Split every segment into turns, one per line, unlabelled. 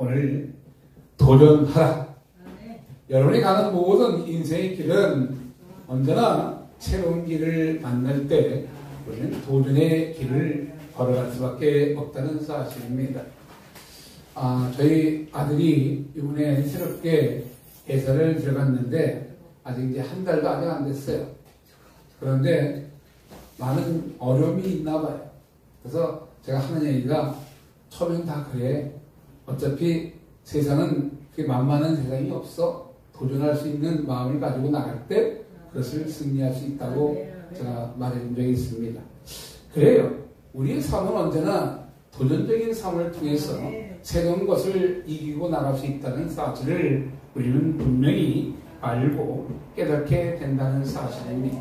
오늘 도전하라. 여러분이 가는 모든 인생의 길은 언제나 새로운 길을 만날 때 우리는 도전의 길을 걸어갈 수밖에 없다는 사실입니다. 저희 아들이 이번에 새롭게 회사를 들어갔는데 아직 이제 한 달도 아직 안 됐어요. 그런데 많은 어려움이 있나 봐요. 그래서 제가 하는 얘기가 처음엔 다 그래. 어차피 세상은 그렇게 만만한 세상이 없어. 도전할 수 있는 마음을 가지고 나갈 때 그것을 승리할 수 있다고 제가 말해준 적이 있습니다. 그래요. 우리의 삶은 언제나 도전적인 삶을 통해서 새로운 것을 이기고 나갈 수 있다는 사실을 우리는 분명히 알고 깨닫게 된다는 사실입니다.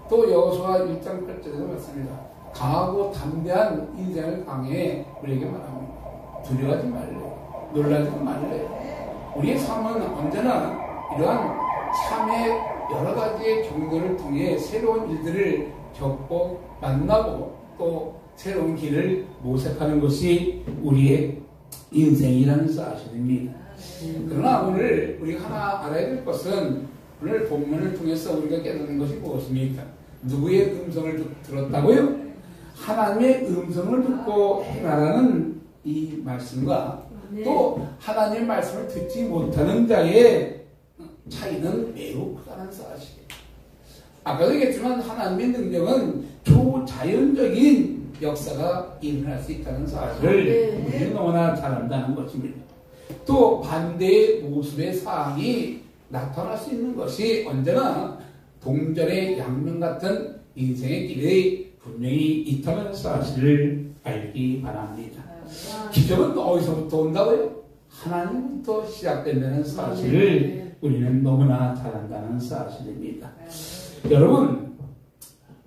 또 여호수아 1장 8절에도 말씀입니다. 강하고 담대한 인생을 강해 우리에게 말합니다. 두려워하지 말래. 놀라지 말래. 우리의 삶은 언제나 이러한 삶의 여러 가지의 경로를 통해 새로운 일들을 겪고 만나고 또 새로운 길을 모색하는 것이 우리의 인생이라는 사실입니다. 그러나 오늘 우리가 하나 알아야 될 것은 오늘 본문을 통해서 우리가 깨닫는 것이 무엇입니까? 누구의 음성을 들었다고요? 하나님의 음성을 듣고 행하라는 이 말씀과 또 하나님의 말씀을 듣지 못하는 자의 차이는 매우 크다는 사실이에요. 아까도 얘기했지만 하나님의 능력은 초자연적인 역사가 일어날 수 있다는 사실을 우리는 너무나 잘 안다는 것입니다. 또 반대의 모습의 사항이 나타날 수 있는 것이 언제나 동전의 양면 같은 인생의 길에 분명히 있다는 사실을 알기 바랍니다. 기적은 어디서부터 온다고요? 하나님부터 시작된다는 사실을 우리는 너무나 잘 안다는 사실입니다. 여러분,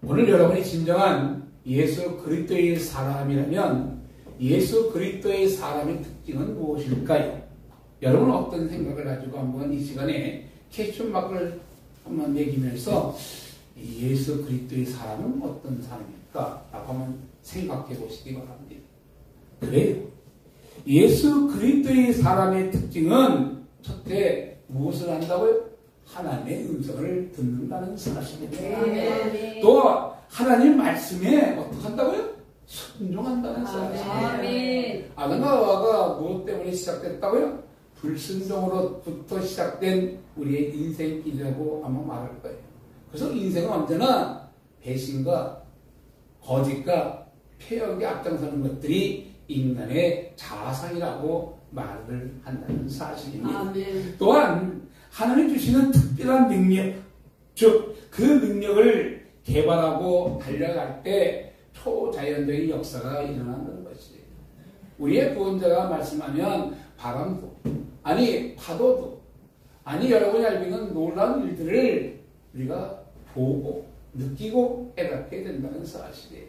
오늘 여러분이 진정한 예수 그리스도의 사람이라면 예수 그리스도의 사람의 특징은 무엇일까요? 여러분은 어떤 생각을 가지고 한번 이 시간에 퀘스천 마크를 한번 매기면서 예수 그리스도의 사람은 어떤 사람일까? 라고 한번 생각해 보시기 바랍니다. 그래요. 예수 그리스도의 사람의 특징은 첫째 무엇을 한다고요? 하나님의 음성을 듣는다는 사실입니다. 또 하나님 말씀에 어떻게 한다고요? 순종한다는 사실입니다. 아담과 하와가 무엇 때문에 시작됐다고요? 불순종으로부터 시작된 우리의 인생길이라고 아마 말할 거예요. 그래서 인생은 언제나 배신과 거짓과 폐역에 앞장서는 것들이 인간의 자아상이라고 말을 한다는 사실입니다. 또한 하나님 주시는 특별한 능력, 즉 그 능력을 개발하고 달려갈 때 초자연적인 역사가 일어난다는 것이에요. 우리의 구원자가 말씀하면 바람도 아니 파도도 아니 여러분이 알고 있는 놀라운 일들을 우리가 보고 느끼고 깨닫게 된다는 사실이에요.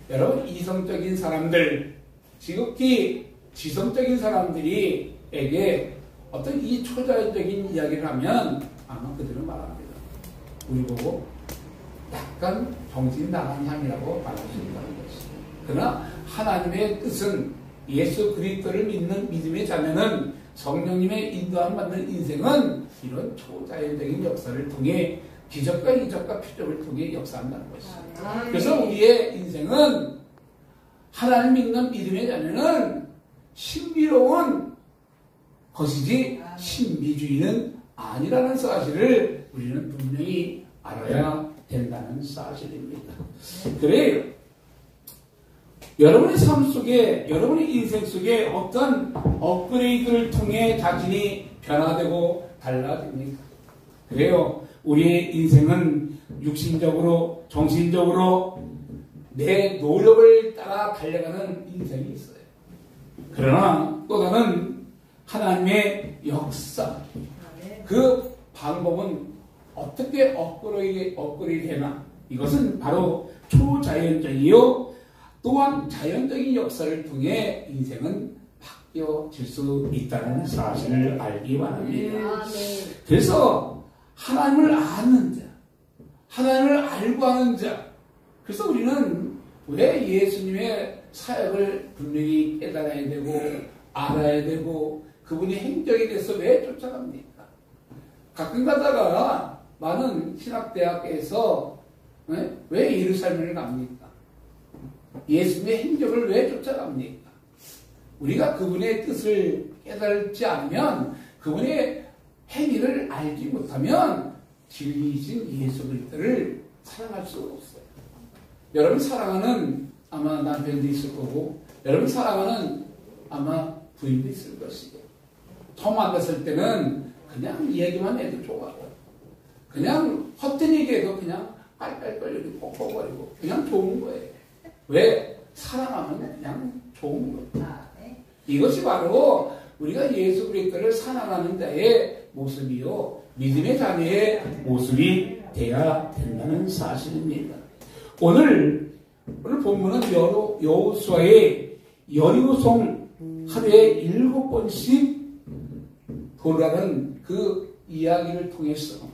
여러분 이성적인 사람들 지극히 지성적인 사람들이에게 어떤 이 초자연적인 이야기를 하면 아마 그들은 말합니다. 우리 보고 약간 정신 나간 사람이라고 말할 수 있다는 것이죠. 그러나 하나님의 뜻은 예수 그리스도를 믿는 믿음의 자녀는 성령님의 인도함 받는 인생은 이런 초자연적인 역사를 통해 기적과 이적과 표적을 통해 역사한다는 것이죠. 그래서 우리의 인생은 하나님 믿는 믿음의 자녀는 신비로운 것이지 신비주의는 아니라는 사실을 우리는 분명히 알아야 된다는 사실입니다. 그래요. 여러분의 삶 속에, 여러분의 인생 속에 어떤 업그레이드를 통해 자신이 변화되고 달라집니까? 그래요. 우리의 인생은 육신적으로, 정신적으로 내 노력을 따라 달려가는 인생이 있어요. 그러나 또 다른 하나님의 역사, 그 방법은 어떻게 업그레이드 되나? 이것은 바로 초자연적이요 또한 자연적인 역사를 통해 인생은 바뀌어질 수 있다는 사실을 알기 바랍니다. 그래서 하나님을 아는 자, 하나님을 알고 하는 자, 그래서 우리는 왜 예수님의 사역을 분명히 깨달아야 되고 알아야 되고 그분이 행적에 대해서 왜 쫓아갑니까? 가끔 가다가 많은 신학대학에서 왜 예루살렘을 갑니까? 예수님의 행적을 왜 쫓아갑니까? 우리가 그분의 뜻을 깨달지 않으면, 그분의 행위를 알지 못하면 진리이신 예수 그리스도를 사랑할 수 없어요. 여러분 사랑하는 아마 남편도 있을 거고, 여러분 사랑하는 아마 부인도 있을 것이고, 처음 만났을 때는 그냥 얘기만 해도 좋아요. 그냥 헛된 얘기해도 그냥 빨빨빨리고 뻑뻑거리고 그냥 좋은 거예요. 왜? 사랑하면 그냥 좋은 거예요. 이것이 바로 우리가 예수 그리스도를 사랑하는 자의 모습이요, 믿음의 자녀의 모습이 되어야 된다는 사실입니다. 오늘 본문은 여호수아의 여리고성 하루에 7번씩 돌아가는 그 이야기를 통해서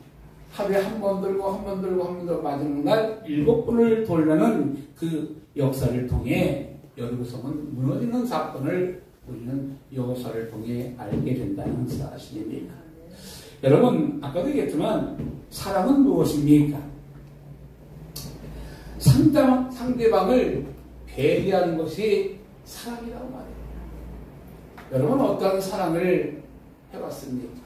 하루에 한 번 들고 한 번 들고 한 번 들고 마지막 날 7번을 돌려는 그 역사를 통해 여리고성은 무너지는 사건을 우리는 여호수아를 통해 알게 된다는 사실입니다. 여러분 아까도 얘기했지만 사랑은 무엇입니까? 상대방을 배려하는 것이 사랑이라고 말해요. 여러분 어떠한 사랑을 해봤습니까?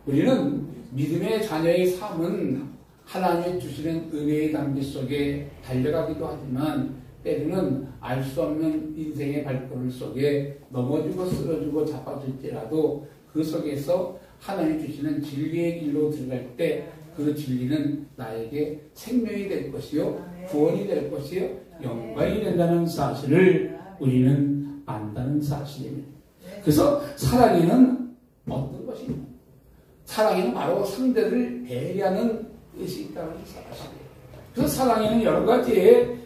우리는 믿음의 자녀의 삶은 하나님이 주시는 은혜의 단계 속에 달려가기도 하지만 때로는 알 수 없는 인생의 발걸음 속에 넘어지고 쓰러지고 자빠질지라도 그 속에서 하나님이 주시는 진리의 길로 들어갈 때 그 진리는 나에게 생명이 될 것이요, 구원이 될 것이요, 영광이 된다는 사실을 우리는 안다는 사실입니다. 그래서 사랑에는 어떤 것입니까? 사랑에는 바로 상대를 배려하는 뜻이 있다는 사실이에요. 그래서 사랑에는 여러 가지의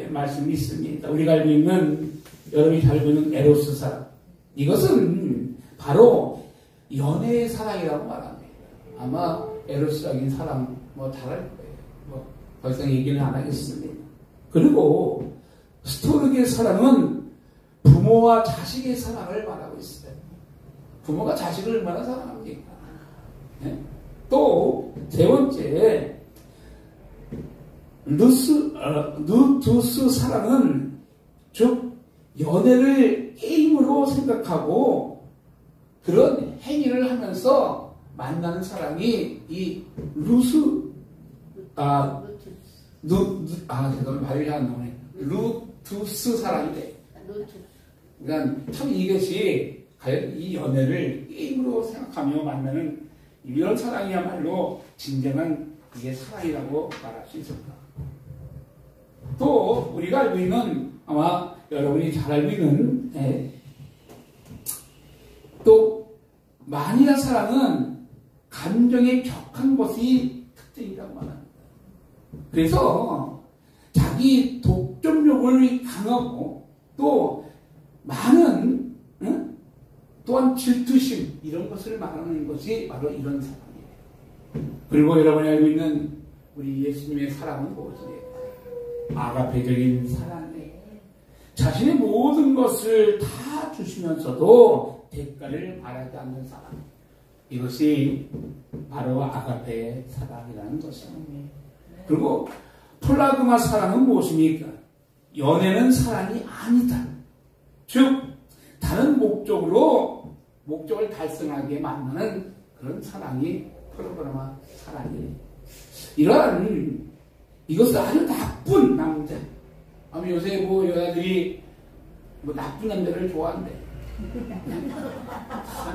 말씀이 있습니다. 우리가 알고 있는, 여러분이 잘 알고 있는 에로스 사랑, 이것은 바로 연애의 사랑이라고 말합니다. 아마 에로스적인 사랑 잘 알 거예요. 더 이상 얘기는 안 하겠습니다. 그리고 스토르기의 사랑은 부모와 자식의 사랑을 말하고 있어요. 부모가 자식을 얼마나 사랑합니까? 네? 또 세 번째 누투스 사랑은 즉 연애를 게임으로 생각하고 그런 행위를 하면서 만나는 사랑이 이 잠깐만 발음이 안 나오네. 루투스 사랑이래. 그러니까 참 이것이 과연 이 연애를 게임으로 생각하며 만나는 이런 사랑이야말로 진정한 이게 사랑이라고 말할 수 있습니다. 또 우리가 알고 있는, 아마 여러분이 잘 알고 있는 또 만이라 사랑은 감정에 격한 것이 특징이라고 말합니다. 그래서 자기 독점욕을 강하고 또 많은 또한 질투심 이런 것을 말하는 것이 바로 이런 사랑이에요. 그리고 여러분이 알고 있는 우리 예수님의 사랑은 무엇이에요? 아가페적인 사랑이에요. 자신의 모든 것을 다 주시면서도 대가를 바라지 않는 사랑, 이것이 바로 아가페의 사랑이라는 것입니다. 그리고 플라그마 사랑은 무엇입니까? 연애는 사랑이 아니다. 즉 다른 목적을 달성하게 만드는 그런 사랑이 플라그마 사랑이에요. 이러한 이것은 아주 나쁜 남자. 아마 요새 여자들이 나쁜 남자를 좋아한대.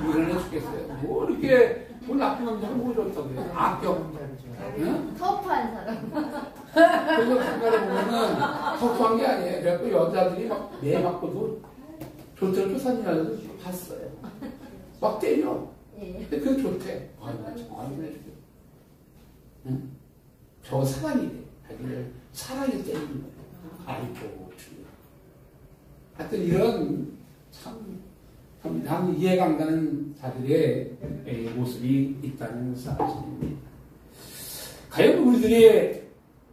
미련해 죽겠어요. 이렇게 나쁜 남자가 좋다고 해요. 악격.
터프한 사람.
그래서 생각해 보면은 터프한 게 아니에요. 그래갖고 여자들이 매 맞고도 좋다고 사진이라도 봤어요. 막 때려. 근데 그게 좋대. 저 사랑이래. 자기를 사랑이 때리는 거예요. 아이고, 주여. 하여튼 이런 참 이해가 안 가는 자들의 모습이 있다는 사실입니다. 과연 우리들의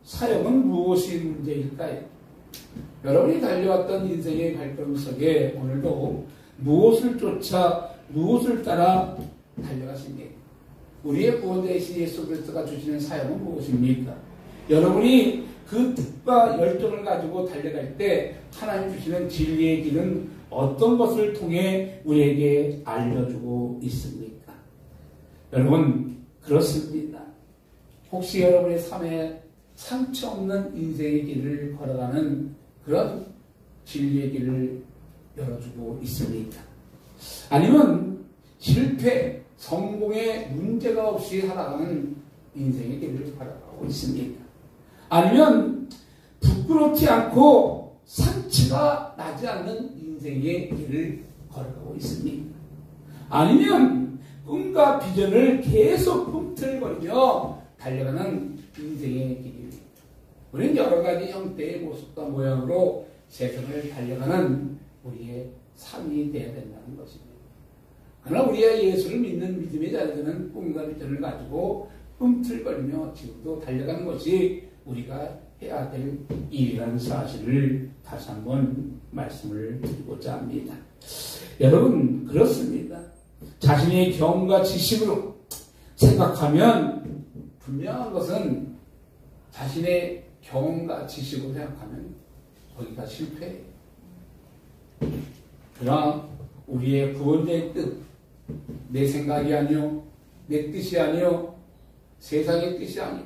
사역은 무엇이 문제일까요? 여러분이 달려왔던 인생의 발걸음 속에 오늘도 무엇을 쫓아 무엇을 따라 달려가십니까? 우리의 구원자이신 예수 그리스도가 주시는 사역은 무엇입니까? 여러분이 그 뜻과 열정을 가지고 달려갈 때 하나님 주시는 진리의 길은 어떤 것을 통해 우리에게 알려주고 있습니까? 여러분, 그렇습니다. 혹시 여러분의 삶에 상처 없는 인생의 길을 걸어가는 그런 진리의 길을 열어주고 있습니까? 아니면 실패, 성공에 문제가 없이 살아가는 인생의 길을 걸어가고 있습니까? 아니면 부끄럽지 않고 상처가 나지 않는 인생의 길을 걸어가고 있습니까? 아니면 꿈과 비전을 계속 꿈틀거리며 달려가는 인생의 길입니다. 우리는 여러 가지 형태의 모습과 모양으로 세상을 달려가는 우리의 삶이 되어야 된다는 것입니다. 그러나 우리가 예수를 믿는 믿음의 자들은 꿈과 비전을 가지고 꿈틀거리며 지금도 달려가는 것이 우리가 해야 될 일이라는 사실을 다시 한번 말씀을 드리고자 합니다. 여러분, 그렇습니다. 자신의 경험과 지식으로 생각하면 분명한 것은 자신의 경험과 지식으로 생각하면 거기가 실패해요. 그러나 우리의 구원자의 뜻, 내 생각이 아니요, 내 뜻이 아니요, 세상의 뜻이 아니요,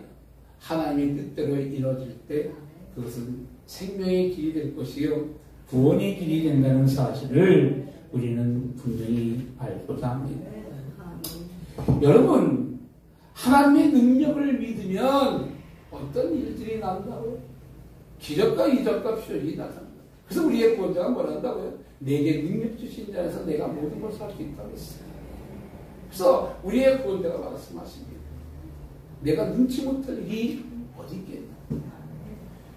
하나님의 뜻대로 이루어질 때 그것은 생명의 길이 될 것이요 구원의 길이 된다는 사실을 우리는 분명히 알고자 합니다. 여러분, 하나님의 능력을 믿으면 어떤 일들이 난다고요? 기적과 이적과 표적이 나타난다. 그래서 우리의 구원자가 뭐라 한다고요? 내게 능력 주신 자에서 내가 모든 것을 할 수 있다고 했어요. 그래서 우리의 구원자가 말씀하십니다. 내가 눈치 못할 일이 어디 있겠나?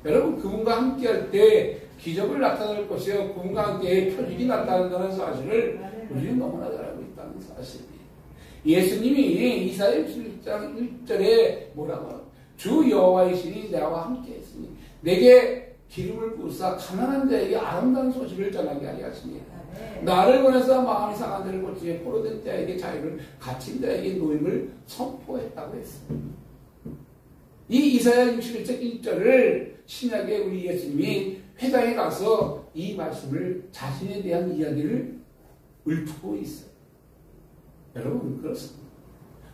여러분, 그분과 함께 할 때 기적을 나타낼 것이요, 그분과 함께 표적이 나타난다는 사실을 우리는 너무나 잘 알고 있다는 사실입니다. 예수님이 이사야 7장 1절에 뭐라고? 주 여호와의 신이 나와 함께 했으니 내게 기름을 부으사 가난한 자에게 아름다운 소식을 전하게 하게 하십니다. 나를 보내서 마음이 상한 자를 고치며 포로된 자에게 자유를, 갇힌 자에게 노임을 선포했다고 했습니다. 이 이사야 61장 1절을 신약에 우리 예수님이 회당에 가서 이 말씀을 자신에 대한 이야기를 읊고 있어요. 여러분, 그렇습니다.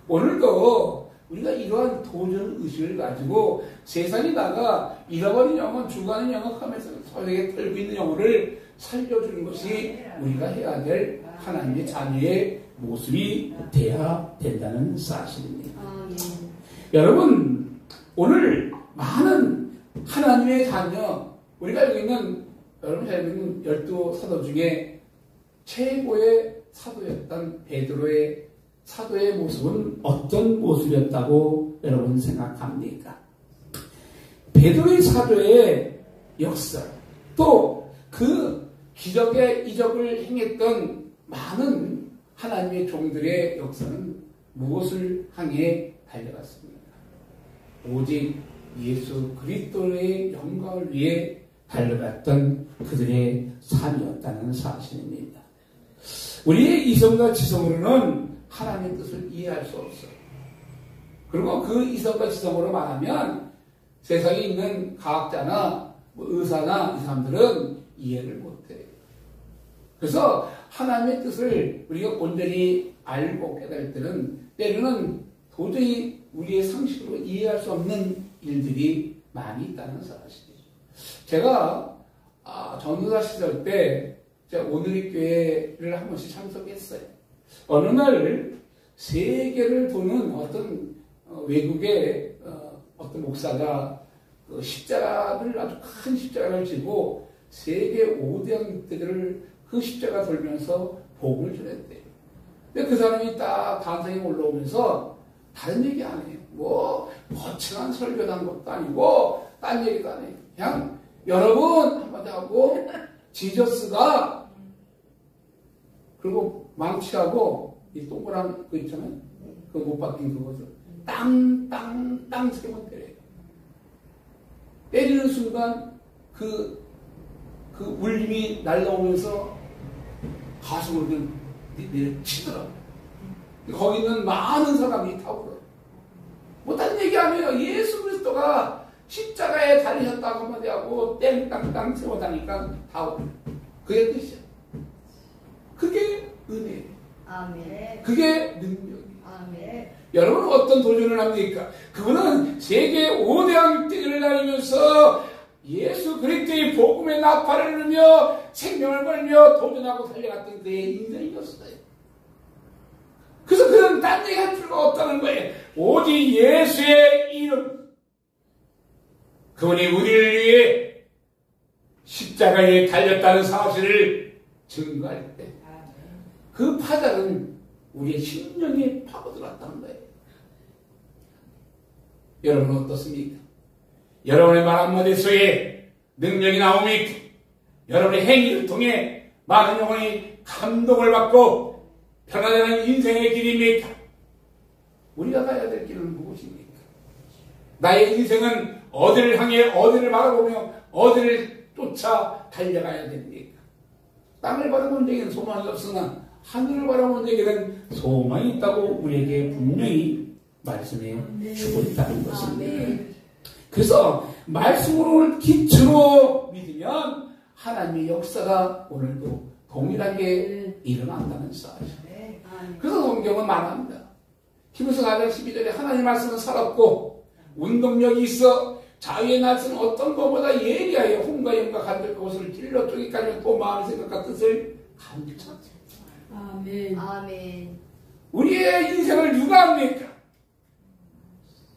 오늘도 우리가 이러한 도전 의식을 가지고 세상에 나가 잃어버린 영혼, 죽어가는 영혼하면서 서로에게 털고 있는 영혼을 살려주는 것이 우리가 해야 될 하나님의 자녀의 모습이 되어야 된다는 사실입니다. 여러분, 오늘 많은 하나님의 자녀, 우리가 알고 있는, 여러분 잘 알고 있는 12 사도 중에 최고의 사도였던 베드로의 사도의 모습은 어떤 모습이었다고 여러분 생각합니까? 베드로의 사도의 역사, 또 그 기적의 이적을 행했던 많은 하나님의 종들의 역사는 무엇을 향해 달려갔습니까? 오직 예수 그리스도의 영광을 위해 달려갔던 그들의 삶이었다는 사실입니다. 우리의 이성과 지성으로는 하나님의 뜻을 이해할 수 없어요. 그리고 그 이성과 지성으로 말하면 세상에 있는 과학자나 의사나 이 사람들은 이해를 못해요. 그래서 하나님의 뜻을 우리가 온전히 알고 깨달을 때는 때로는 도저히 우리의 상식으로 이해할 수 없는 일들이 많이 있다는 사실이죠. 제가 전도사 시절 때 제가 오늘의 교회를 한 번씩 참석했어요. 어느 날 세계를 도는 어떤 외국의 어떤 목사가 그 십자가를, 아주 큰 십자가를 지고 세계 5대양 때들을 그 십자가 돌면서 복음을 전했대요. 근데 그 사람이 딱 단상에 올라오면서 다른 얘기 안 해요. 뭐 거창한 설교도 한 것도 아니고 딴 얘기도 안 해요. 그냥 여러분 한마디 하고 지저스가, 그리고 망치하고 이 동그란 거 있잖아요. 그 못 바뀐 그것을 땅 세번 때려요. 때리는 순간 그 울림이 날라오면서 가슴으로 내려치더라고요. 거기 있는 많은 사람이 타오르요. 뭐 다른 얘기 안 해요. 예수 그리스도가 십자가에 달리셨다고 한마디 하고 땡땅땅 세워다니까 타오르요. 그게 뜻이야. 그게 은혜예요.
아멘.
그게 능력이에요.
아멘.
여러분은 어떤 도전을 합니까? 그거는 세계 5대왕 띠를 다니면서 예수 그리스도의 복음의 나팔을 누르며 생명을 걸며 도전하고 달려갔던 그의 인생이었어요. 그래서 그런 딴 얘기 할 필요가 없다는 거예요. 오직 예수의 이름, 그분이 우리를 위해 십자가에 달렸다는 사실을 증거할 때 그 파장은 우리의 심령에 파고들었다는 거예요. 여러분은 어떻습니까? 여러분의 말 한마디 속에 능력이 나옵니까? 여러분의 행위를 통해 많은 영혼이 감동을 받고 변화되는 인생의 길입니까? 우리가 가야 될 길은 무엇입니까? 나의 인생은 어디를 향해 어디를 바라보며 어디를 쫓아 달려가야 됩니까? 땅을 바라보는 데에는 소망이 없으나 하늘을 바라보는 데에는 소망이 있다고 우리에게 분명히 말씀해 주고 있다는 것입니다. 그래서 말씀으로 기초로 믿으면 하나님의 역사가 오늘도 동일하게 일어난다는 사실. 그래서 성경은 말합니다. 히브리서 4장 12절에 하나님의 말씀은 살았고 운동력이 있어 자유의 날씨는 어떤 것보다 예리하여 혼과 영과 간들 것을 찔러 쪼기까지 또 마음의 생각과 뜻을 감찰하죠.
아멘. 아멘.
우리의 인생을 누가 합니까?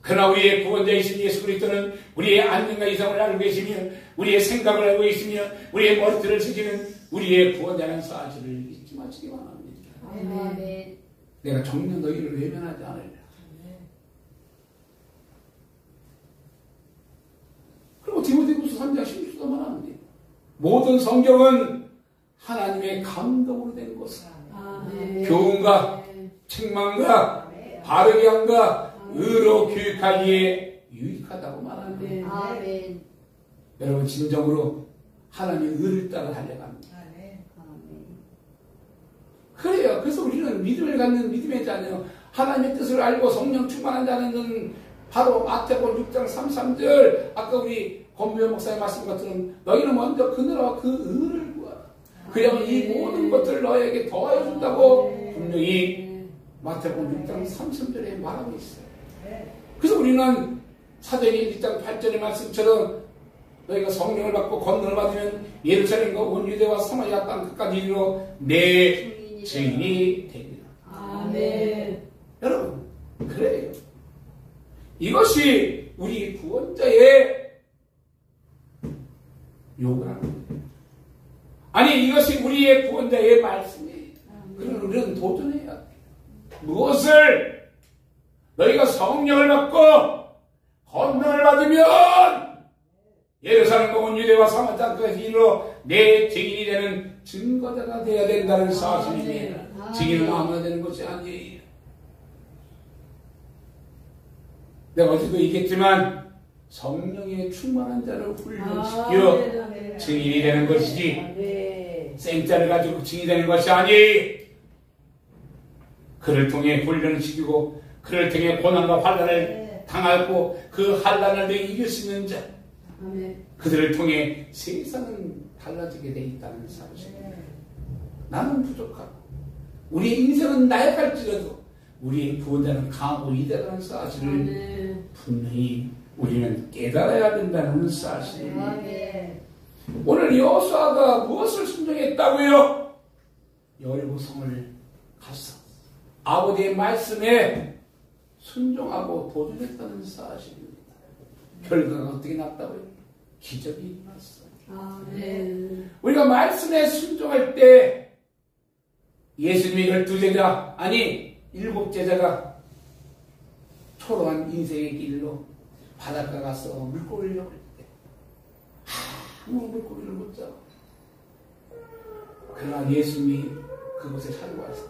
그러나 우리의 구원자이신 예수 그리스도는 우리의 안녕과 이상을 알고 계시며 우리의 생각을 알고 계시며 우리의 머리털을 지키는 우리의 구원자라는 사실을 잊지 마시기 바랍니다.
아멘.
내가 정녕 너희를 외면하지 않으리라. 그리고 디모데후서 3장 16절도 말합니다. 모든 성경은 하나님의 감동으로 된 것을 교훈과 책망과 바르게 함과 의로 교육하기에 유익하다고 말합니다.
아멘.
여러분 진정으로 하나님의 의를 따라 달려갑니다. 그래요. 그래서 우리는 믿음을 갖는 믿음의 자녀, 하나님의 뜻을 알고 성령 충만한 자는 바로 마태복음 6장 33절 아까 우리 권부현 목사의 말씀 같은 너희는 먼저 그 나라와 그 의를 구하라. 그러면 이 모든 것들을 너에게 더하여 준다고 분명히 마태복음 6장 33절에 말하고 있어요. 그래서 우리는 사도행전 1장 8절의 말씀처럼 너희가 성령을 받고 권능을 받으면 예루살렘과 온 유대와 사마리아 땅 끝까지 이르러 내 증인이 되리라.
아멘.
여러분 그래요. 이것이 우리 구원자의 요구라는 거예요. 아니 이것이 우리의 구원자의 말씀이에요. 그러면 우리는 도전해야 돼요. 무엇을? 너희가 성령을 받고 권능을 받으면 예루살렘과 온 유대와 사마리아 땅까지 이르러 내 증인이 되는 증거자가 되어야 된다는 사실입니다. 증인은 아무나 되는 것이 아니에요. 내가 어제도 얘기했지만 성령의 충만한 자를 훈련시켜 증인이 되는 것이지 생자를 가지고 증인이 되는 것이 아니에요. 그를 통해 훈련을 시키고 그를 통해 고난과 환난을 당하고 그 환난을 내가 이길 수 있는 자 그들을 통해 세상은 달라지게 돼 있다는 사실입니다. 나는 부족하고 우리의 인생은 나약할지라도 우리의 구원자는 강하고 위대하다는 사실을 분명히 우리는 깨달아야 된다는 사실입니다. 오늘 여호수아가 무엇을 순종했다고요? 여리고성을 가서 아버지의 말씀에 순종하고 도전했다는 사실입니다. 결과가 어떻게 났다고요? 기적이 일어났어요. 우리가 말씀에 순종할 때 예수님의 12제자 아니 7제자가 초라한 인생의 길로 바닷가 가서 물고기를 잡을 때 아무 물고기를 못 잡아. 그러나 예수님이 그곳에 찾아와서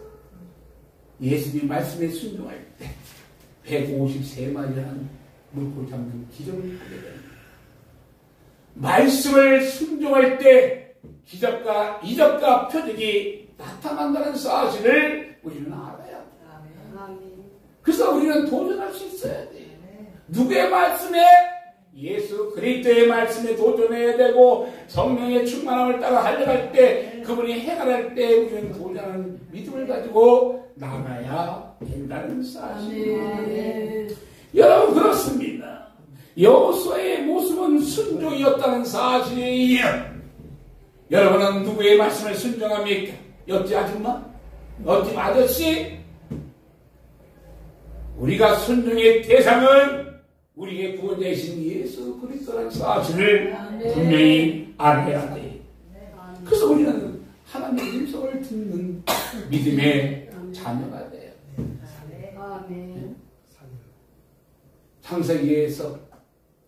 예수님이 말씀에 순종할 때 153마리라는 물고기 잡는 기적을 하게 됩니다. 말씀을 순종할 때 기적과 이적과 표적이 나타난다는 사실을 우리는 알아야 돼.
아멘.
그래서 우리는 도전할 수 있어야 돼. 누구의 말씀에? 예수 그리스도의 말씀에 도전해야 되고 성령의 충만함을 따라 달려갈 때 그분이 해결할 때 우리는 도전하는 믿음을 가지고 나가야 된다는 사실. 여러분 그렇습니다. 여호수아의 모습은 순종이었다는 사실이에요. 여러분은 누구의 말씀을 순종합니까? 옆집 아줌마? 옆집 아저씨? 우리가 순종의 대상은 우리의 구원자이신 예수 그리스도라는 사실을 분명히 알아야 돼. 그래서 우리는 하나님의 음성을 듣는 믿음의 자녀가 돼요.
아멘.
창세기에서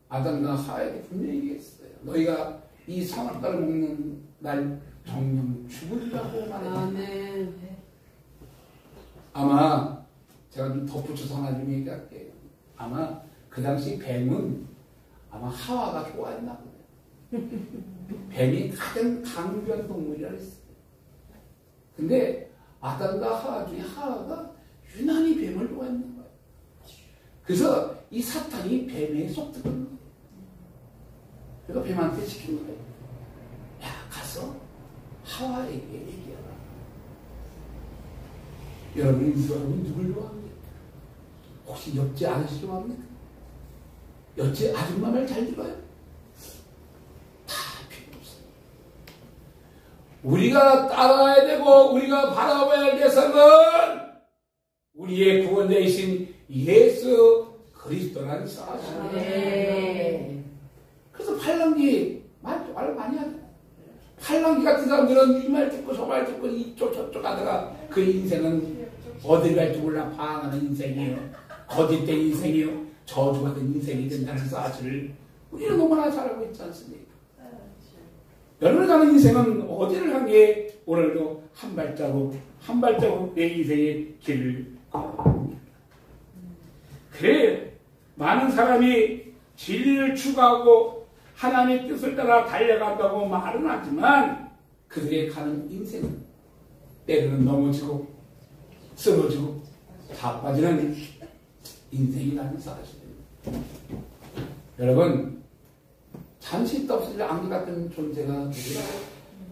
아담과 하와에게 분명히 얘기했어요. 너희가 이 상악과를 먹는 날 정령 죽으리라고 말했어요. 아마 제가 좀 덧붙여서 하나 좀 얘기할게요. 아마 그 당시 뱀은 아마 하와가 좋아했나 보네요. 뱀이 가장 강변 동물이라 했어요. 근데 아담과 하와 중에 하와가 유난히 뱀을 좋아했는 거예요. 그래서 이 사탄이 뱀에 속 들어간 거예요. 그래서 뱀한테 시킨 거예요. 야, 가서 하와에게 얘기해라. 여러분이 누굴 좋아합니까? 혹시 옆집 아저씨 좋아합니까? 옆집 아줌마 말 잘 들어요? 다 필요 없어요. 우리가 따라야 되고 우리가 바라봐야 할 대상은 우리의 구원자이신 예수 그리스도라는 사실이에요. 그래서 팔랑귀 말 많이 하죠. 팔랑귀 같은 사람들은 이 말 듣고 저 말 듣고 이쪽 저쪽 하다가 그 인생은 어딜 갈지 몰라 방황하는 인생이에요. 거짓된 인생이에요. 저주받은 인생이 된다는 사실을 우리는 너무나 잘 알고 있지 않습니까? 여러분이 가는 인생은 어디를 향해 오늘도 한 발자국 내 인생의 길을 걸어갑니다. 그래 많은 사람이 진리를 추구하고 하나님의 뜻을 따라 달려간다고 말은 하지만 그들의 가는 인생은 때로는 넘어지고 쓰러지고 자빠지는 인생이라는 사실입니다. 여러분 잠시 있다 없어질 안개 같은 존재가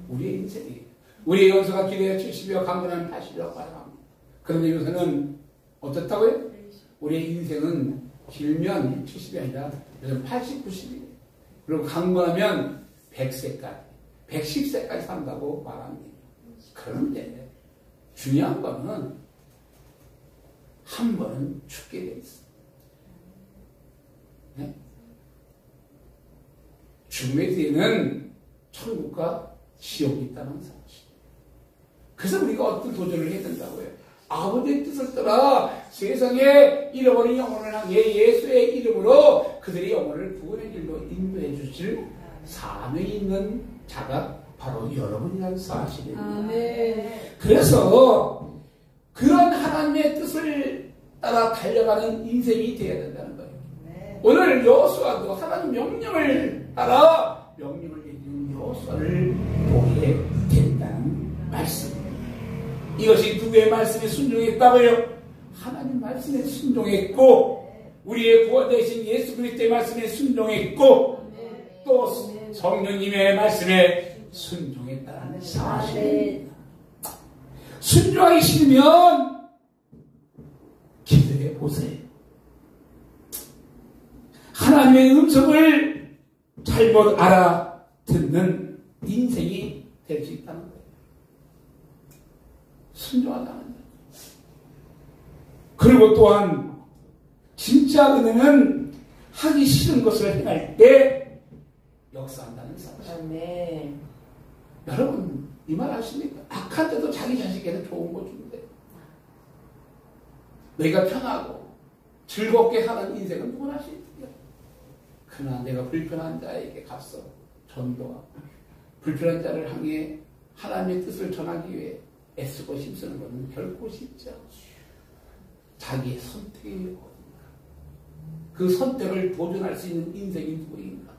우리의 인생이에요. 우리의 연소가 길어야 70여 강건하면 80이라고 말합니다. 그런데 요새는 어떻다고요? 우리의 인생은 길면 70이 아니라 요즘 80, 90이에요. 그리고 강건하면 100세까지 110세까지 산다고 말합니다. 그런데 중요한 거는 한 번은 죽게 돼 있어. 네? 죽음의 뒤에는 천국과 지옥이 있다는 사실. 그래서 우리가 어떤 도전을 해야 된다고요? 아버지의 뜻을 따라 세상에 잃어버린 영혼을 향해 예수의 이름으로 그들의 영혼을 구원의 길로 인도해 주실 사명이 있는 자가 바로 여러분이라는 사실입니다. 그래서 그런 하나님의 뜻을 따라 달려가는 인생이 되어야 된다는 거예요. 오늘 여호수아도 하나님 명령을 따라 명령을 내리는 여호수아를 보게 된다는 말씀입니다. 이것이 누구의 말씀에 순종했다고요? 하나님 말씀에 순종했고 우리의 구원되신 예수 그리스도의 말씀에 순종했고 또 성령님의 말씀에 순종했다는 사실입니다. 순종하기 싫으면 기도해 보세요. 하나님의 음성을 잘못 알아듣는 인생이 될 수 있다는 거예요. 순종하지 않는다. 그리고 또한 진짜 은혜는 하기 싫은 것을 행할 때 역사한다는 사실. 여러분 이 말 아십니까? 악한 데도 자기 자식에게 좋은 거 주는데 내가 편하고 즐겁게 하는 인생은 누구나 아십니까? 그러나 내가 불편한 자에게 가서 전도하고 불편한 자를 향해 하나님의 뜻을 전하기 위해 애쓰고 힘쓰는 것은 결코 쉽지 않죠. 자기의 선택이 그 선택을 도전할 수 있는 인생이 누구인가?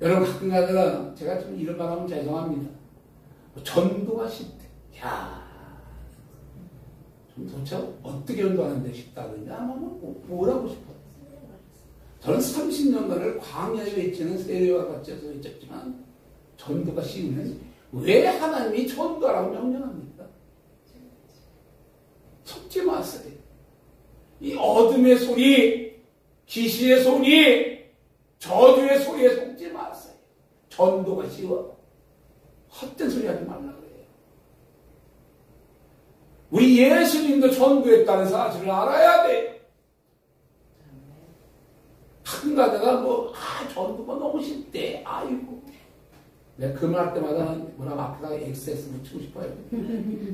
여러분 가끔 가다가 제가 좀 이런 말 하면 죄송합니다. 전도가 쉽대. 야, 좀 도대체 어떻게 연도하는데 싶다든지 아마 뭐라고 싶어요. 저는 30년간을 광야에 외치는 세례와 같이 해서 외쳤지만 전도가 쉬우면 왜 하나님이 전도하라고 명령합니까? 속지 마세요. 이 어둠의 소리, 귀신의 소리, 저주의 소리에 속지 마세요. 전도가 쉬워. 헛된 소리 하지 말라 그래요. 우리 예수님도 전도했다는 사실을 알아야 돼요. 가끔 가다가 전도가 너무 쉽대. 아이고. 내가 그 말 할 때마다 뭐라고 앞에다가 XS 붙이고 싶어요.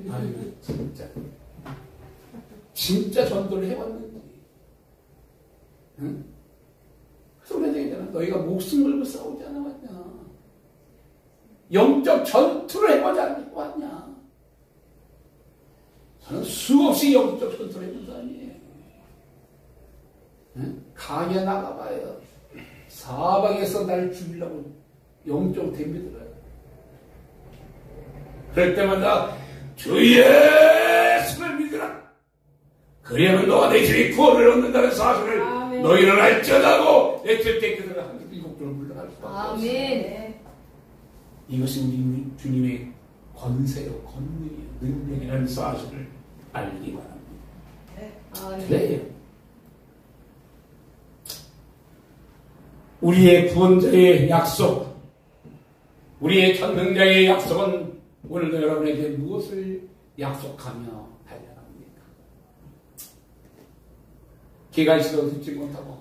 아이고, 진짜. 진짜 전도를 해봤는지. 응? 그래서 그런 얘기잖아. 너희가 목숨 걸고 싸우지 않아왔냐. 영적 전투를 해보지 않았냐. 저는 수없이 영적 전투를 해본 사람이에요. 응? 강에 나가봐요. 사방에서 날 죽이려고 영적 덤비더라고요. 그럴 때마다 주 예수를 믿으라. 그리하면 너가 내 집에 구원을 얻는다는 사실을 아멘. 너희는 알지어다고 외칠 때 그들은 한 7번을 물러갈 수밖에 없어요. 아멘. 이것이 우리 주님의 권세요, 권능이요, 능력이라는 사실을 알기 바랍니다. 그래요. 우리의 구원자의 약속, 우리의 전능자의 약속은 오늘도 여러분에게 무엇을 약속하며 달려갑니까? 귀가 있어도 듣지 못하고,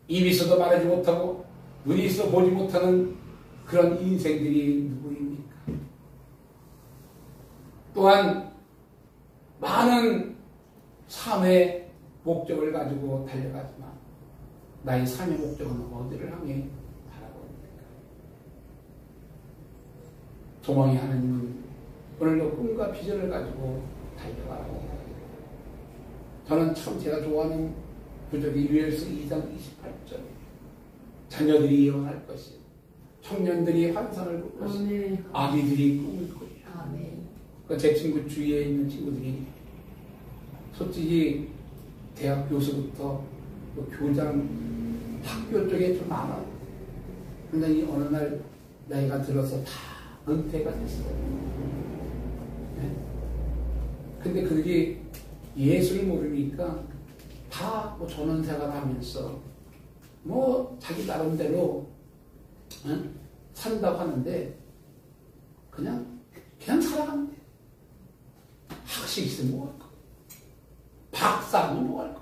입이 있어도 말하지 못하고, 눈이 있어도 보지 못하는 그런 인생들이 누구입니까? 또한 많은 삶의 목적을 가지고 달려가지만 나의 삶의 목적은 어디를 향해 바라봅니까? 조망의 하나님은 오늘도 꿈과 비전을 가지고 달려가고, 저는 참 제가 좋아하는 구절이 유엘서 2장 28절, 자녀들이 예언할 것이, 청년들이 환상을 볼 것이, 아기들이 꿈을 꾸리라. 제 친구 주위에 있는 친구들이 솔직히 대학 교수부터 교장, 학교 쪽에 좀 많아요. 근데 이 어느 날 나이가 들어서 다 은퇴가 됐어요. 네? 근데 그들이 예수를 모르니까 다 전원생활 하면서 자기 나름대로 산다고 하는데 그냥 살아가면 돼. 학식 있으면 뭐 할 거? 박사하면 뭐 할 거?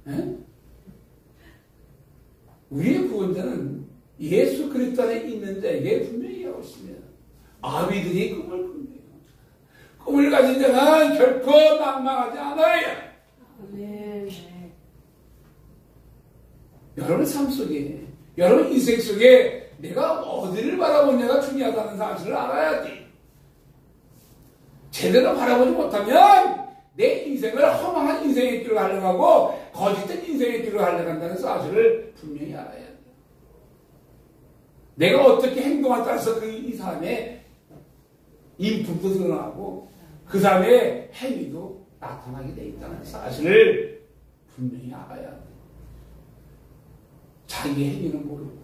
네? 우리의 구원자는 예수 그리스도 안에 있는 자에게 분명히 하고 있습니다. 아비들이 꿈을 꾼대요. 꿈을 가진 자는 결코 낭망하지 않아요. 네. 여러분 삶 속에, 여러분 인생 속에 내가 어디를 바라보냐가 중요하다는 사실을 알아야지. 제대로 바라보지 못하면 내 인생을 허망한 인생의 길로 가려가고 거짓된 인생의 길로 가려간다는 사실을 분명히 알아야 돼요. 내가 어떻게 행동에 따라서 이 사람의 인품도 드러나고 그 사람의 행위도 나타나게 돼 있다는 사실을 분명히 알아야 돼요. 자기의 행위는 모르고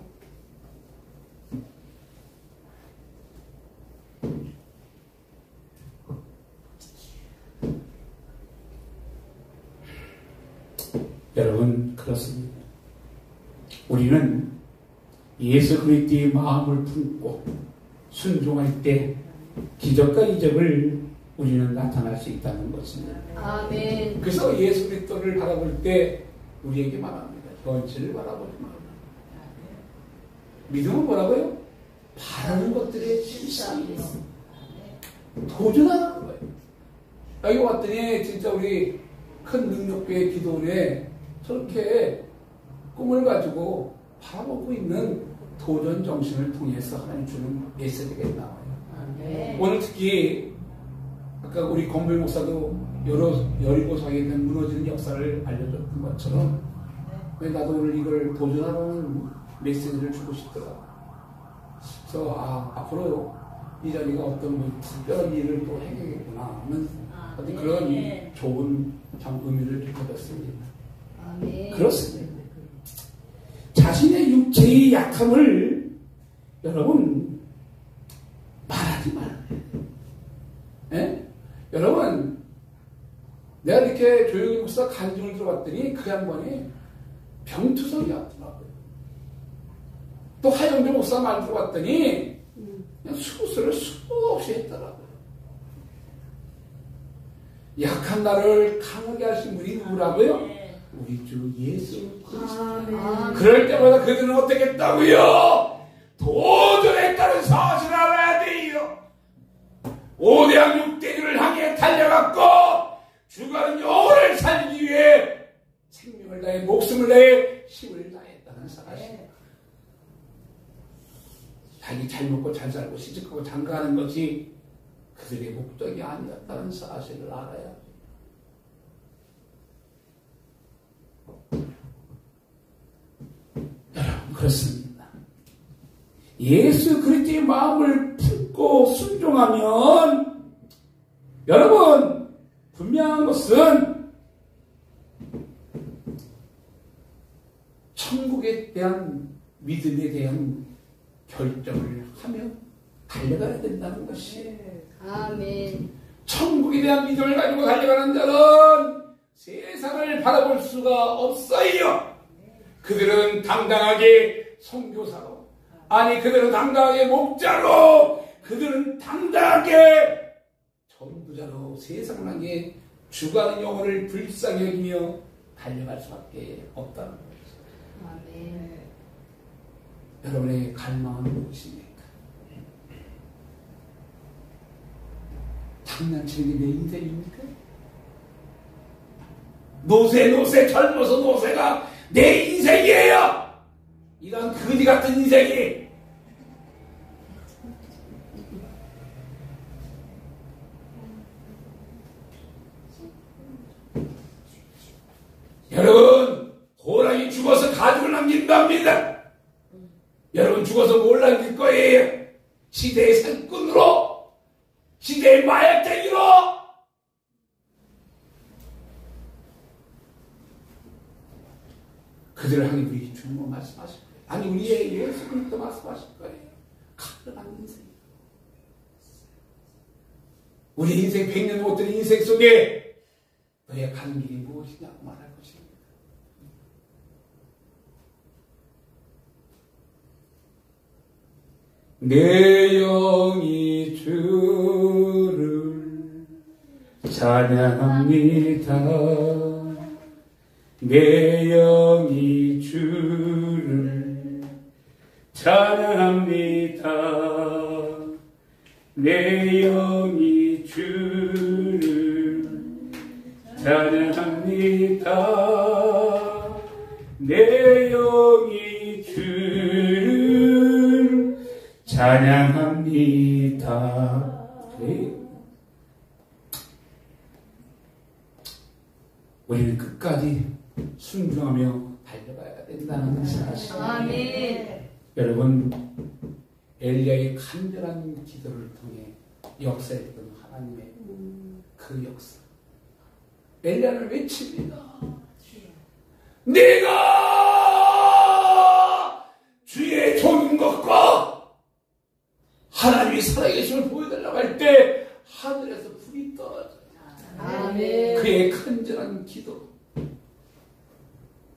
여러분, 그렇습니다. 우리는 예수 그리스도의 마음을 품고 순종할 때 기적과 이적을 우리는 나타날 수 있다는 것입니다. 아멘. 그래서 예수 그리스도를 바라볼 때 우리에게 말합니다. 현실을 바라보지 말라. 믿음은 뭐라고요? 바라는 것들의 실상이에요. 도전하는 거예요. 여기 왔더니 진짜 우리 큰 능력교회 기도원에 저렇게 꿈을 가지고 바라보고 있는 도전 정신을 통해서 하나님 주는 메시지가 나와요. 네. 오늘 특히 아까 우리 건배 목사도 여리고성에 있는 무너지는 역사를 알려줬던 것처럼 왜 나도 오늘 이걸 도전하라는 메시지를 주고 싶더라고요. 그래서 앞으로 이자리가 어떤 뭐 특별한 일을 또 행하겠구나 하는 어떤 그런 좋은 참 의미를 받았습니다.
아멘.
그렇습니다. 자신의 육체의 약함을 여러분 말하지 말아야 돼요. 여러분 내가 이렇게 조용히 목사 간증을 들어봤더니 그 양반이 병투성이 왔더라고요. 또 하영조 목사 말 들어봤더니 그냥 수술을 수도 없이 했더라고요. 약한 나를 강하게 하신 분이 누구라고요? 우리 주 예수 그리스도. 그럴 때마다 그들은 어떻게 했다고요? 도전했다는 사실을 알아야 돼요. 5대양 6대주를 향해 달려갔고 죽어가는 영혼을 살기 위해 생명을 다해 목숨을 다해 힘을 다했다는 사실. 자기 잘 먹고 잘 살고 시집가고 장가하는 것이 그들의 목적이 아니었다는 사실을 알아야 돼요. 여러분 그렇습니다. 예수 그리스도의 마음을 품고 순종하면 여러분 분명한 것은 천국에 대한 믿음에 대한 결정을 하며 달려가야 된다는 것이에요.
아멘.
천국에 대한 믿음을 가지고 달려가는 자는 세상을 바라볼 수가 없어요. 그들은 당당하게 선교사로, 아니 그들은 당당하게 목자로, 그들은 당당하게 전부자로 세상을 향해 죽어가는 영혼을 불쌍히 여기며 달려갈 수밖에 없다는 거죠.
아멘.
여러분의 갈망은 무엇입니까? 장난치는 게 내 인생입니까? 노세 젊어서 노세가 내 인생이에요. 이런 거지 같은 인생이. 여러분 호랑이 죽어서 가죽을 남긴답니다. 여러분 죽어서 뭘 남길 거예요? 시대의 상꾼으로, 시대의 마약쟁이로. 그들을 향해 우리 주님은 말씀하실 거예요. 아니 우리의 예수 그리스도 말씀하실 거예요. 가능한 인생. 우리 인생 100년 못 되는 인생 속에 너의 가는 길이 무엇이냐고 말할 것입니다. 내 영이 주를 찬양합니다. 내 영이 주를 찬양합니다. 내 영이 주를 찬양합니다. 내 영이 주를 찬양합니다. 네. 우리는 끝까지 순종하며 달려가야 된다는 사실.
아멘.
여러분 엘리야의 간절한 기도를 통해 역사했던 하나님의 그 역사. 엘리야를 외칩니다. 내가 주의 종인 것과 하나님이 살아계심을 보여달라고 할 때 하늘에서 불이 떨어져요.
아멘.
그의 간절한 기도.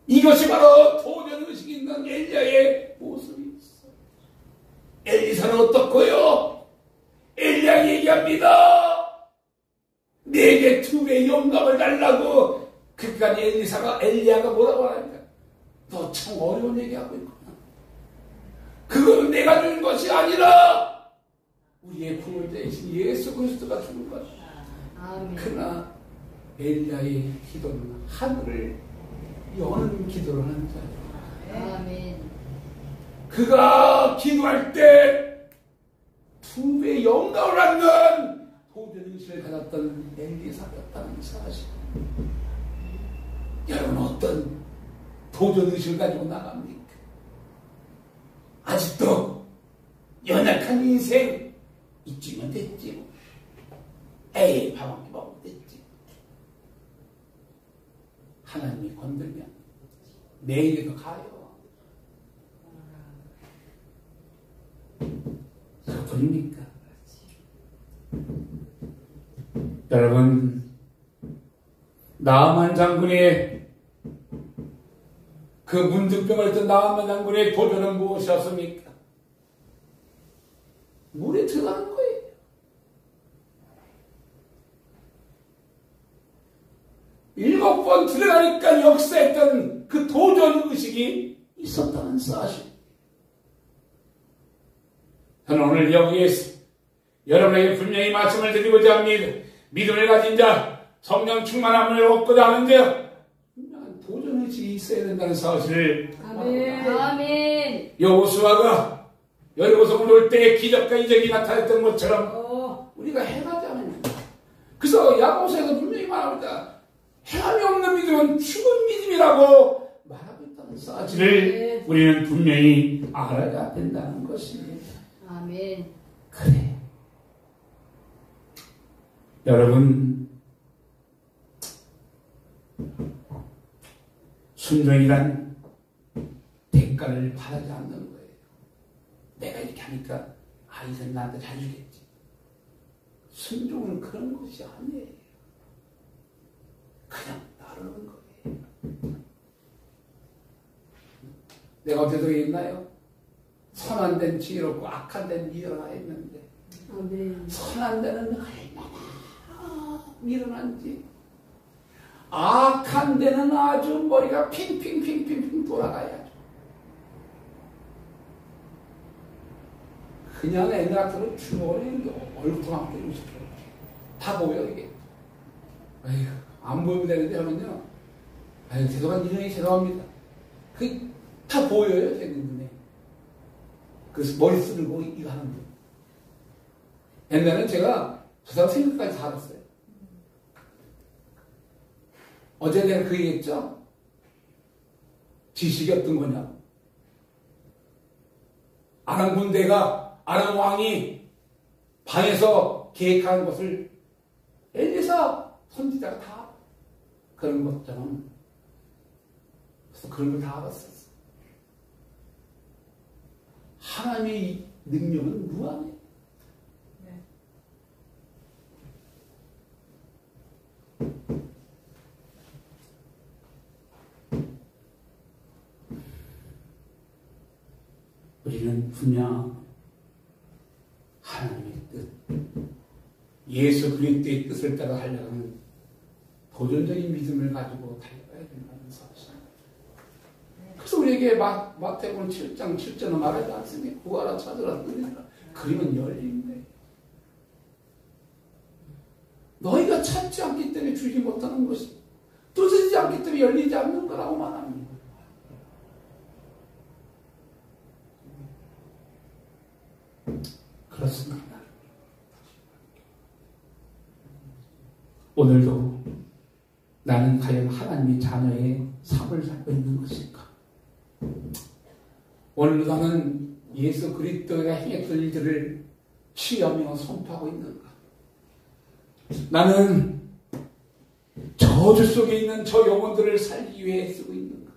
이것이 바로 도전의식이 있는 엘리야의 모습이 있어요. 엘리사는 어떻고요? 엘리야 얘기합니다. 내게 2배의 영감을 달라고. 그러니까 엘리야가 뭐라고 하니까 너 참 어려운 얘기하고 있구나. 그거는 내가 주는 것이 아니라 우리의 구원자이신 예수 그리스도가 주는 것이다.
아멘.
그러나 엘리야의 기도는 하늘을 여는 기도를 하는 자예요.
아멘.
그가 기도할 때 2배의 영감을 받는 도전의식을 가졌던 엘리사였다는 사실. 여러분 어떤 도전의식을 가지고 나갑니까? 아직도 연약한 인생, 이쯤은 됐지 뭐. 에이 밥 한 끼 먹으면 됐지. 하나님이 건들면 내일에도 가요. 그뿐입니까? 여러분, 나아만 장군의 그 문득병을 했던 나아만 장군의 도전은 무엇이었습니까? 물에 들어가는 거예요. 일곱 번 들어가니까 역사했던 그 도전 의식이 있었다는 사실. 저는 오늘 여기에서 여러분에게 분명히 말씀을 드리고자 합니다. 믿음을 가진 자, 성령 충만함을 얻고자 하는데 분명한 도전 의식이 있어야 된다는 사실을.
아멘. 아멘.
여호수아가 여리고성을 올 때 기적과 이적이 나타났던 것처럼 우리가 행하지 않으면, 그래서 야고보서에서 분명히 말합니다. 행함이 없는 믿음은 죽은 믿음이라고 말하고 있다는 사실을 우리는 분명히 알아야 된다는 것입니다.
아멘.
그래. 여러분, 순종이란 대가를 바라지 않는 거예요. 내가 이렇게 하니까 이건 나한테 잘주겠지. 순종은 그런 것이 아니에요. 그냥 따르는 거예요. 내가 어디서 있나요? 선한 데는 지혜롭고 악한 데는 미련하 했는데,
아멘.
선한 데는 얼마나 미련한지, 악한 데는 아주 머리가 핑핑핑핑핑 돌아가야죠. 그냥 애들 같은 주머니 얼굴만 때리고 싶어요. 다 보여 이게. 아휴, 안 보이면 되는데 하면요, 아유 죄송합니다. 그 다 보여요 제 눈에. 그래서 머리 쓰고 이거 하는 거. 옛날에는 제가 저 사람 생각까지 다 알았어요. 어제 내가 그 얘기했죠? 지식이 어떤 거냐? 아람 군대가, 아람 왕이 방에서 계획한 것을 엘리사 선지자가 다 그런 것처럼, 그래서 그런 걸 다 알았었어. 하나님의 능력은 무한해. 우리는 분명 하나님의 뜻, 예수 그리스도의 뜻을 따라 하려는 도전적인 믿음을 가지고 달려가야 된다는 사실. 그래서 우리에게 마태복음 7장 7절은 말하지 않습니까? 구하라, 찾으라, 뜨리라. 그리면 열린대. 너희가 찾지 않기 때문에 주지 못하는 것이, 두드리지 않기 때문에 열리지 않는 거라고 말합니다. 그렇습니다. 오늘도 나는 과연 하나님의 자녀의 삶을 살고 있는 것일까? 오늘도 나는 예수 그리스도가 행했던 일들을 취하며 선포하고 있는가? 나는 저주 속에 있는 저 영혼들을 살리기 위해 쓰고 있는가?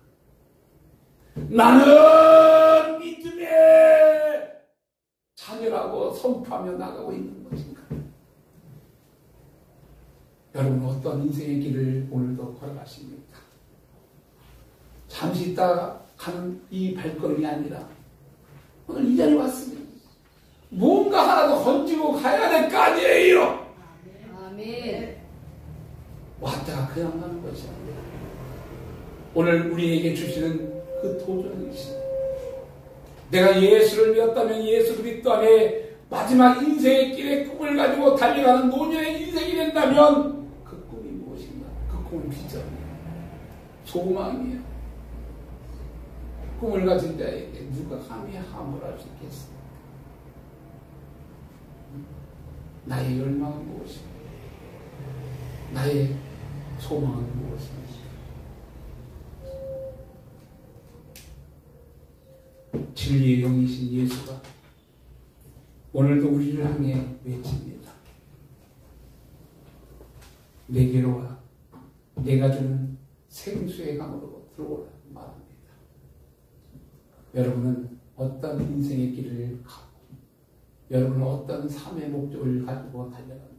나는 믿음의 자녀라고 선포하며 나가고 있는 것인가? 여러분, 어떤 인생의 길을 오늘도 걸어가십니까? 잠시 있다 가는 이 발걸음이 아니라 오늘 이 자리에 왔습니다. 뭔가 하나도 건지고 가야 될 거 아니에요.
아멘.
왔다가 그냥 가는 것이 아니라 오늘 우리에게 주시는 그 도전이시, 내가 예수를 믿었다면 예수 그리스도 안에 마지막 인생의 길에 꿈을 가지고 달려가는 노년의 인생이 된다면 그 꿈이 무엇인가? 그 꿈은 비전이에요. 소망이에요. 꿈을 가진 자에게 누가 감히 함을 할 수 있겠습니까? 나의 열망은 무엇입니까? 나의 소망은 무엇입니까? 진리의 영이신 예수가 오늘도 우리를 향해 외칩니다. 내게로 와. 내가 주는 생수의 강으로 들어오라 말합니다. 여러분은 어떤 인생의 길을 가고 여러분은 어떤 삶의 목적을 가지고 달려갑니까?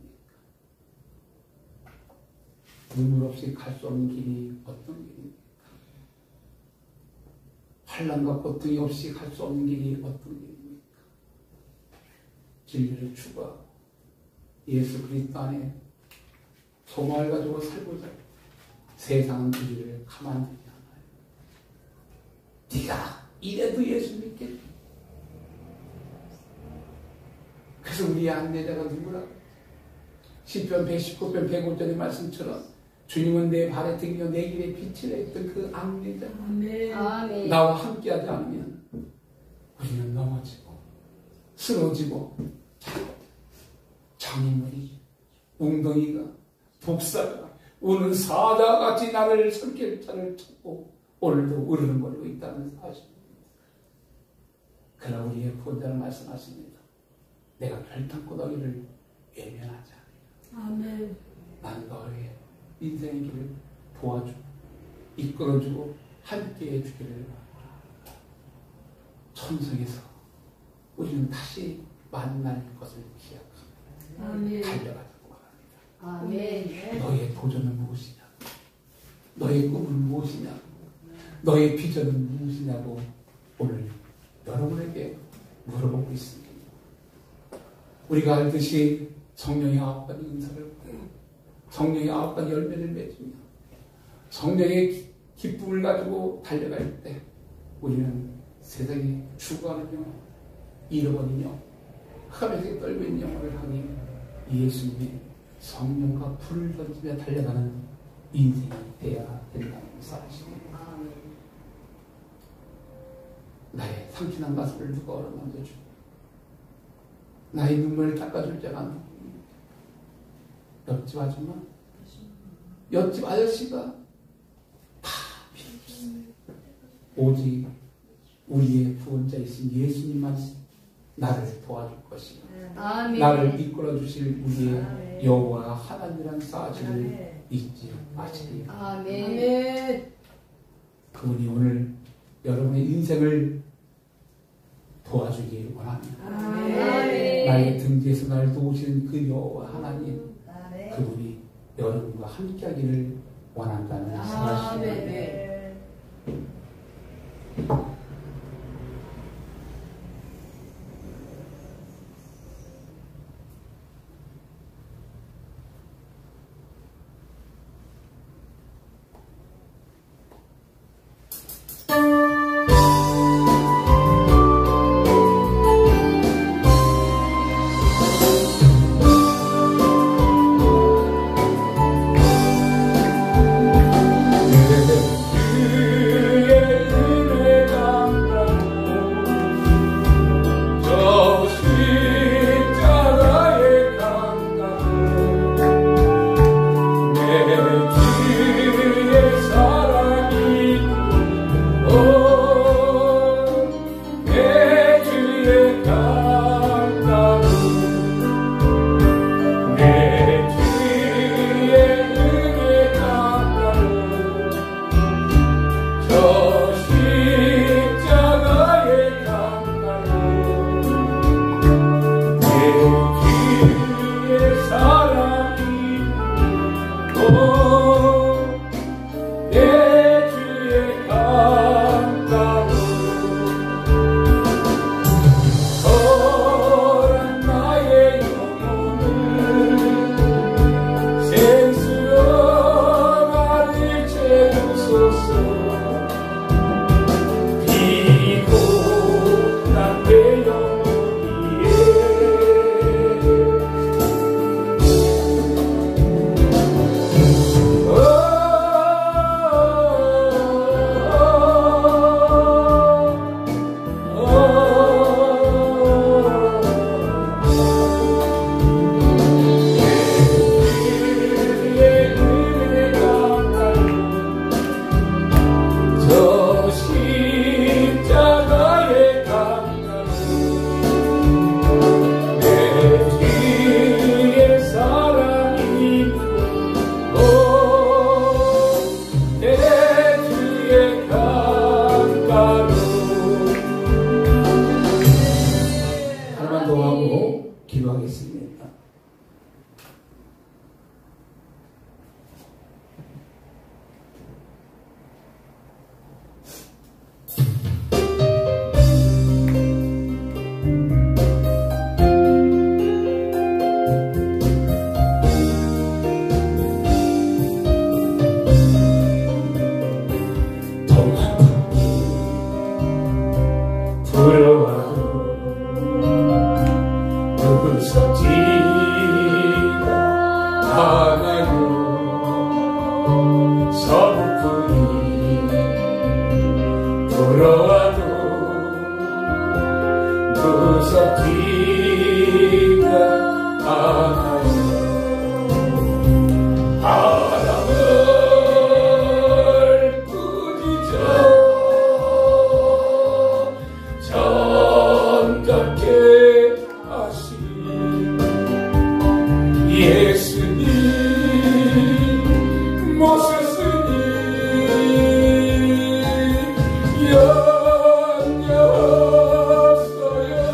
눈물 없이 갈 수 없는 길이 어떤 길입니까? 환난과 고통이 없이 갈 수 없는 길이 어떤 길입니까? 진리를 추구하고 예수 그리스도 안에 소망을 가지고 살고자 세상은 우리를 가만두지 않아요. 네가 이래도 예수 믿겠니? 그래서 우리의 안내자가 누구라고? 시편 119편 105절의 말씀처럼 주님은 내 발에 등이며 내 길에 빛이라 했던 그 안내자.
아멘.
나와 함께하지 않으면 우리는 넘어지고 쓰러지고 장인물이 웅덩이가 독사가 우는 사자같이 나를 손길자를 찾고 오늘도 으르렁거리고 있다는 사실입니다. 그러나 우리의 구원자는 말씀하십니다. 내가 결탄코 너희를 외면하지 않으리라.
아멘.
난 너의 인생의 길을 도와주고 이끌어주고 함께해 주기를 바랍니다. 천성에서 우리는 다시 만날 것을 기약합니다.
아멘.
달려가자고 말합니다.
아멘.
너의 도전은 무엇이냐? 너의 꿈은 무엇이냐? 너의 비전은 무엇이냐고 오늘 여러분에게 물어보고 있습니다. 우리가 알듯이 성령의 9가지 은사를 받고 성령의 9가지 열매를 맺으며 성령의 기쁨을 가지고 달려갈 때 우리는 세상에 죽어가는 영혼, 잃어버린 영혼, 흑암에서 떨고 있는 영혼을 향해 예수님의 성령과 불을 던지며 달려가는 인생이 되어야 된다는 사실입니다. 나의 상실한 가슴을 누가 어루만져주고 나의 눈물을 닦아줄 자가 누구입니까? 옆집 아줌마? 옆집 아저씨가 다 필요 없어요. 오직 우리의 구원자이신 예수님만 나를 도와줄 것이요
아멘.
나를 이끌어 주실 우리의 여호와 하나님이란 사실을 잊지 마시기 바랍니다.
아멘.
그분이 오늘 여러분의 인생을 도와주기 원합니다.
아멘.
나의 등 뒤에서 날 도우시는 그 여호와 하나님, 그분이 여러분과 함께하기를 원한다는 사실입니다.
아멘.
서부풍이 불어와도 무섭지가 않아요. 바람을 꾸짖어 잠잠케 하신 예수님 모셨으니 연약했어요.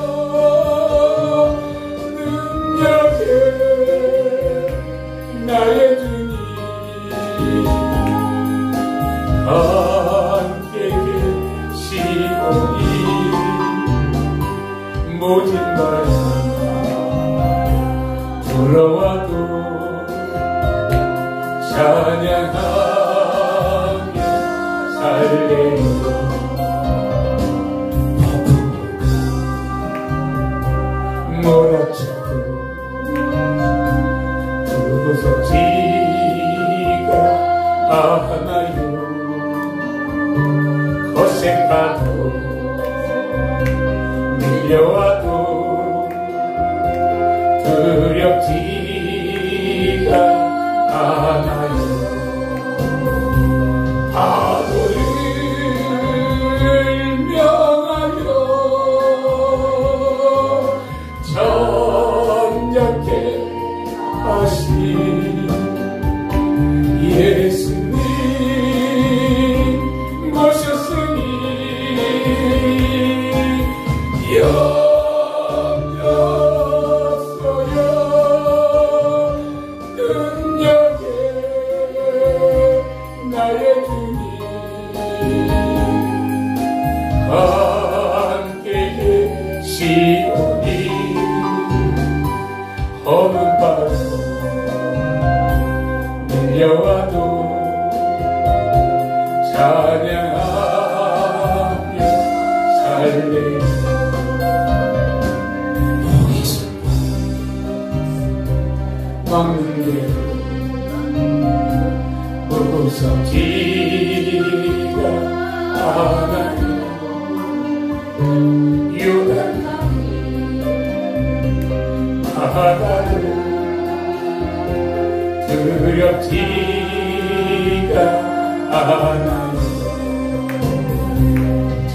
능력에 나의 주님 함께 계시오니 모든 말씀 불러와도 찬양하며 살래요. 몰아쳐도 무섭지가 않아요. 거센파도 밀려와도 두렵지가 않아요. 파도를 명하여 잠잠케 하신 예수님 모셨으니 염려서요. 능력에 나의 주님 함께 계시오니 어느 밤 밀려와도 찬양하며 살래요. 막는 대로 무섭지가 않아요. 요단 바다를 두렵지가 않아요.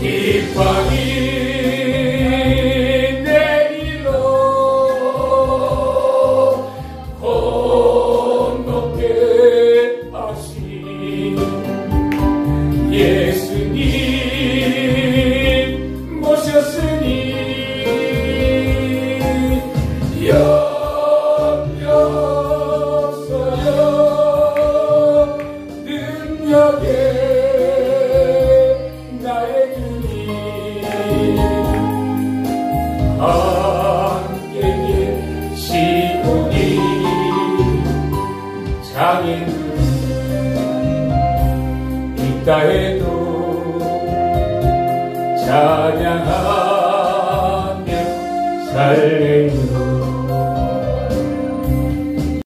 뒷방이 내리러 건너게 하신 예수님 모셨으니 염려서요. 능력에 나의 주님 함께 계시오니 장애는 있다 해도 찬양하며 살래요.